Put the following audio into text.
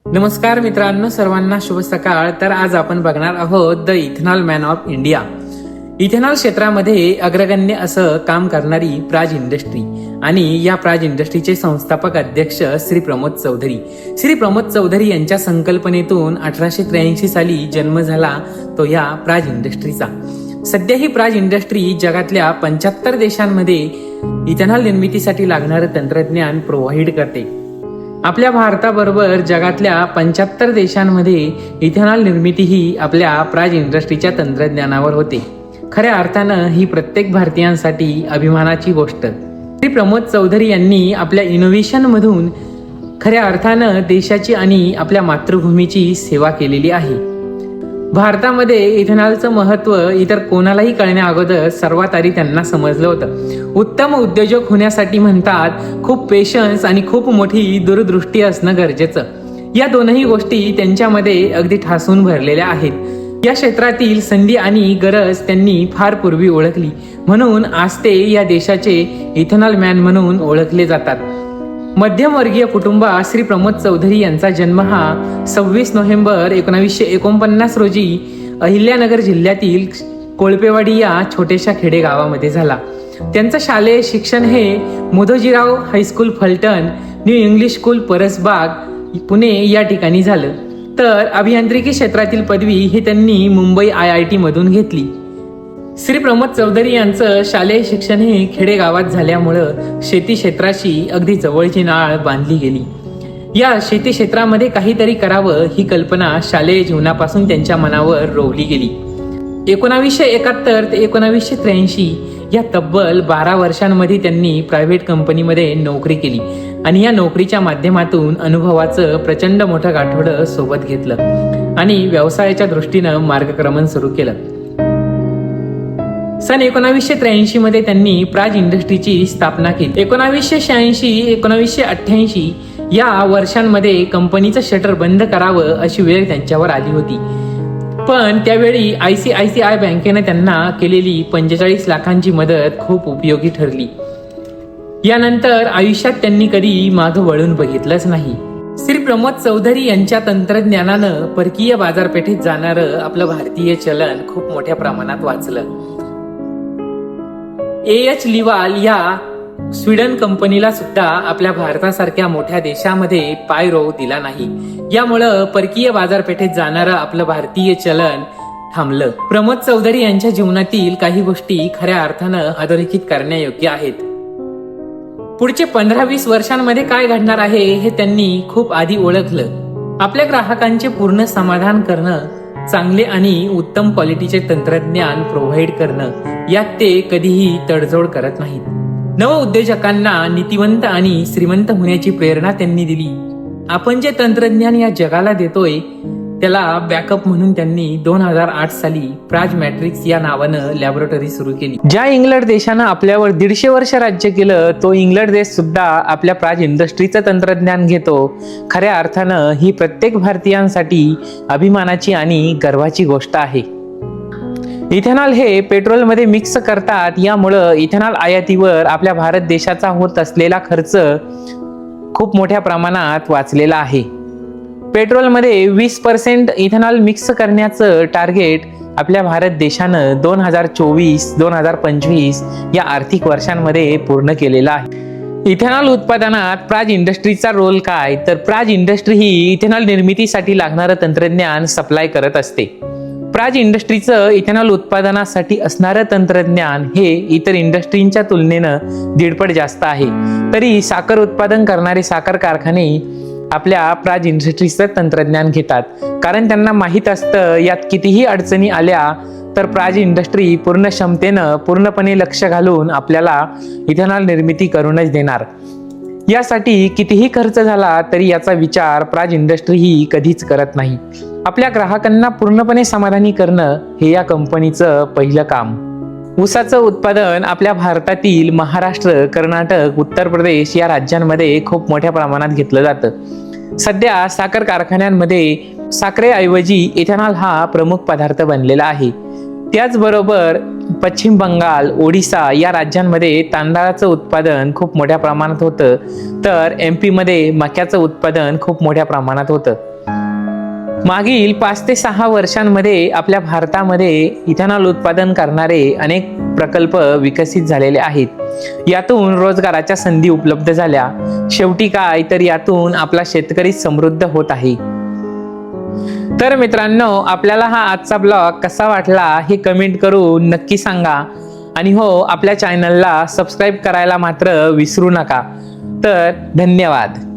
नमस्कार मित्रांनो, सर्वांना शुभ सकाळ. तर आज आपण बघणार आहोत the ethanol man of India. Ethanol क्षेत्रामध्ये अग्रगण्य असं काम करणारी प्राज इंडस्ट्री आणि या प्राज इंडस्ट्रीचे संस्थापक अध्यक्ष श्री प्रमोद चौधरी. श्री प्रमोद चौधरी यांच्या संकल्पनेतून 1883 साली जन्म झाला तो या प्राज इंडस्ट्रीचा. सध्या ही प्राज इंडस्ट्री जगातल्या 75 देशांमध्ये इथेनॉल निर्मितीसाठी लागणारं तंत्रज्ञान प्रोव्हाइड करते. आपल्या भारताबरोबर जगातल्या 75 देशांमध्ये इथेनॉल निर्मिती ही आपल्या प्राज इंडस्ट्रीच्या तंत्रज्ञानावर होते. खऱ्या अर्थानं ही प्रत्येक भारतीयांसाठी अभिमानाची गोष्ट. श्री प्रमोद चौधरी यांनी आपल्या इनोव्हेशन मधून खऱ्या अर्थानं देशाची आणि आपल्या मातृभूमीची सेवा केलेली आहे. भारतामध्ये इथेनॉलचं महत्व इतर कोणालाही कळण्या अगोदर सर्वात आधी त्यांना समजलं होतं. उत्तम उद्योजक होण्यासाठी म्हणतात खूप पेशन्स आणि खूप मोठी दूरदृष्टी असणं गरजेचं. या दोनही गोष्टी त्यांच्यामध्ये अगदी ठासून भरलेल्या आहेत. या क्षेत्रातील संधी आणि गरज त्यांनी फार पूर्वी ओळखली, म्हणून आज ते या देशाचे इथेनॉल मॅन म्हणून ओळखले जातात. मध्यमवर्गीय कुटुंबात श्री प्रमोद चौधरी यांचा जन्म हा 26 नोव्हेंबर 1949 रोजी अहिल्यानगर जिल्ह्यातील कोळपेवाडी या छोट्याशा खेडेगावामध्ये झाला. त्यांचं शालेय शिक्षण हे Mudhojirao high school Phaltan, new English school Parasbag, Pune या ठिकाणी झालं. तर अभियांत्रिकी क्षेत्रातील पदवी ही त्यांनी मुंबई IIT मधून घेतली. श्री प्रमोद चौधरी यांचं शालेय शिक्षण हे खेडेगावात झाल्यामुळं शेती क्षेत्राशी अगदी जवळची नाळ बांधली गेली. या शेती क्षेत्रामध्ये काहीतरी करावं ही कल्पना शालेय जीवनापासून त्यांच्या मनावर रोवली गेली. 1971 ते 1983 या तब्बल 12 वर्षांमध्ये त्यांनी प्रायव्हेट कंपनीमध्ये नोकरी केली आणि या नोकरीच्या माध्यमातून अनुभवाचं प्रचंड मोठं गाठोडं सोबत घेतलं आणि व्यवसायाच्या दृष्टीनं मार्गक्रमण सुरू केलं. सन 1983 मध्ये त्यांनी प्राज इंडस्ट्रीची स्थापना केली. 1986-1988 या वर्षांमध्ये कंपनीचं शटर बंद करावं अशी वेळ त्यांच्यावर आली होती. पण त्यावेळी ICICI बँकेने त्यांना केलेली 45 लाखांची मदत खूप उपयोगी ठरली. यानंतर आयुष्यात त्यांनी कधी मागं वळून बघितलंच नाही. श्री प्रमोद चौधरी यांच्या तंत्रज्ञानानं परकीय बाजारपेठेत जाणारं आपलं भारतीय चलन खूप मोठ्या प्रमाणात वाचलं. AH लिवाल या स्वीडन कंपनीला सुद्धा आपल्या भारतासारख्या मोठ्या देशामध्ये पाय रोवू दिला नाही. यामुळं परकीय बाजारपेठेत जाणारं आपलं भारतीय चलन थांबलं. प्रमोद चौधरी यांच्या जीवनातील काही गोष्टी खऱ्या अर्थानं अधोरेखित करण्यायोग्य आहेत. पुढचे 15-20 वर्षांमध्ये काय घडणार आहे हे त्यांनी खूप आधी ओळखलं. आपल्या ग्राहकांचे पूर्ण समाधान करणं, चांगले आणि उत्तम क्वालिटीचे तंत्रज्ञान प्रोव्हाइड करणं, यात ते कधीही तडजोड करत नाहीत. नव उद्योजकांना नीतिवंत आणि श्रीमंत होण्याची प्रेरणा त्यांनी दिली. आपण जे तंत्रज्ञान या जगाला देतोय त्याला बॅकअप म्हणून त्यांनी 2008 साली प्राज मॅट्रिक्स या नावानं लॅबोरेटरी सुरू केली. ज्या इंग्लंड देशानं आपल्यावर 150 वर्ष राज्य केलं, तो इंग्लंड देश सुद्धा आपल्या प्राज इंडस्ट्रीचं तंत्रज्ञान घेतो. खऱ्या अर्थानं ही प्रत्येक भारतीयांसाठी अभिमानाची आणि गर्वाची गोष्ट आहे. इथेनॉल हे पेट्रोलमध्ये मिक्स करतात, यामुळं इथेनॉल आयातीवर आपल्या भारत देशाचा होत असलेला खर्च खूप मोठ्या प्रमाणात वाचलेला आहे. पेट्रोलमध्ये 20% इथेनॉल मिक्स करण्याचं टार्गेट आपल्या भारत देशानं 2024-2025 या आर्थिक वर्षांमध्ये पूर्ण केलेलं आहे. इथेनॉल उत्पादनात प्राज इंडस्ट्रीचा रोल काय, तर प्राज इंडस्ट्री ही इथेनॉल निर्मितीसाठी लागणारं तंत्रज्ञान सप्लाय करत असते. प्राज इंडस्ट्रीचं इथेनॉल उत्पादनासाठी असणारं तंत्रज्ञान हे इतर इंडस्ट्रींच्या तुलनेनं 1.5 पट जास्त आहे. तरी साखर उत्पादन करणारे साखर कारखाने आपल्या प्राज इंडस्ट्रीचं तंत्रज्ञान घेतात, कारण त्यांना माहीत असतं यात कितीही अडचणी आल्या तर प्राज इंडस्ट्री पूर्ण क्षमतेनं पूर्णपणे लक्ष घालून आपल्याला इथेनॉल निर्मिती करूनच देणार. यासाठी कितीही खर्च झाला तरी याचा विचार प्राज इंडस्ट्री ही कधीच करत नाही. आपल्या ग्राहकांना पूर्णपणे समाधानी करणं हे या कंपनीचं पहिलं काम. ऊसाचं उत्पादन आपल्या भारतातील महाराष्ट्र, कर्नाटक, उत्तर प्रदेश या राज्यांमध्ये खूप मोठ्या प्रमाणात घेतलं जातं. सध्या साखर कारखान्यांमध्ये साखरेऐवजी इथेनॉल हा प्रमुख पदार्थ बनलेला आहे. त्याचबरोबर पश्चिम बंगाल, ओडिसा या राज्यांमध्ये तांदळाचं उत्पादन खूप मोठ्या प्रमाणात होतं, तर MP मध्ये मक्याचं उत्पादन खूप मोठ्या प्रमाणात होतं. मागील 5 ते 6 वर्षांमध्ये आपल्या भारतामध्ये इथेनॉल उत्पादन करणारे अनेक प्रकल्प विकसित झालेले आहेत। यातून रोजगाराच्या संधी उपलब्ध झाल्या। शेवटी काय तर यातून आपला शेतकरी समृद्ध होत आहे। तर मित्रांनो, आपल्याला हा आजचा ब्लॉग कसा वाटला हे कमेंट करून नक्की सांगा आणि हो, आपल्या चॅनलला सबस्क्राईब करायला मात्र विसरू नका। तर धन्यवाद।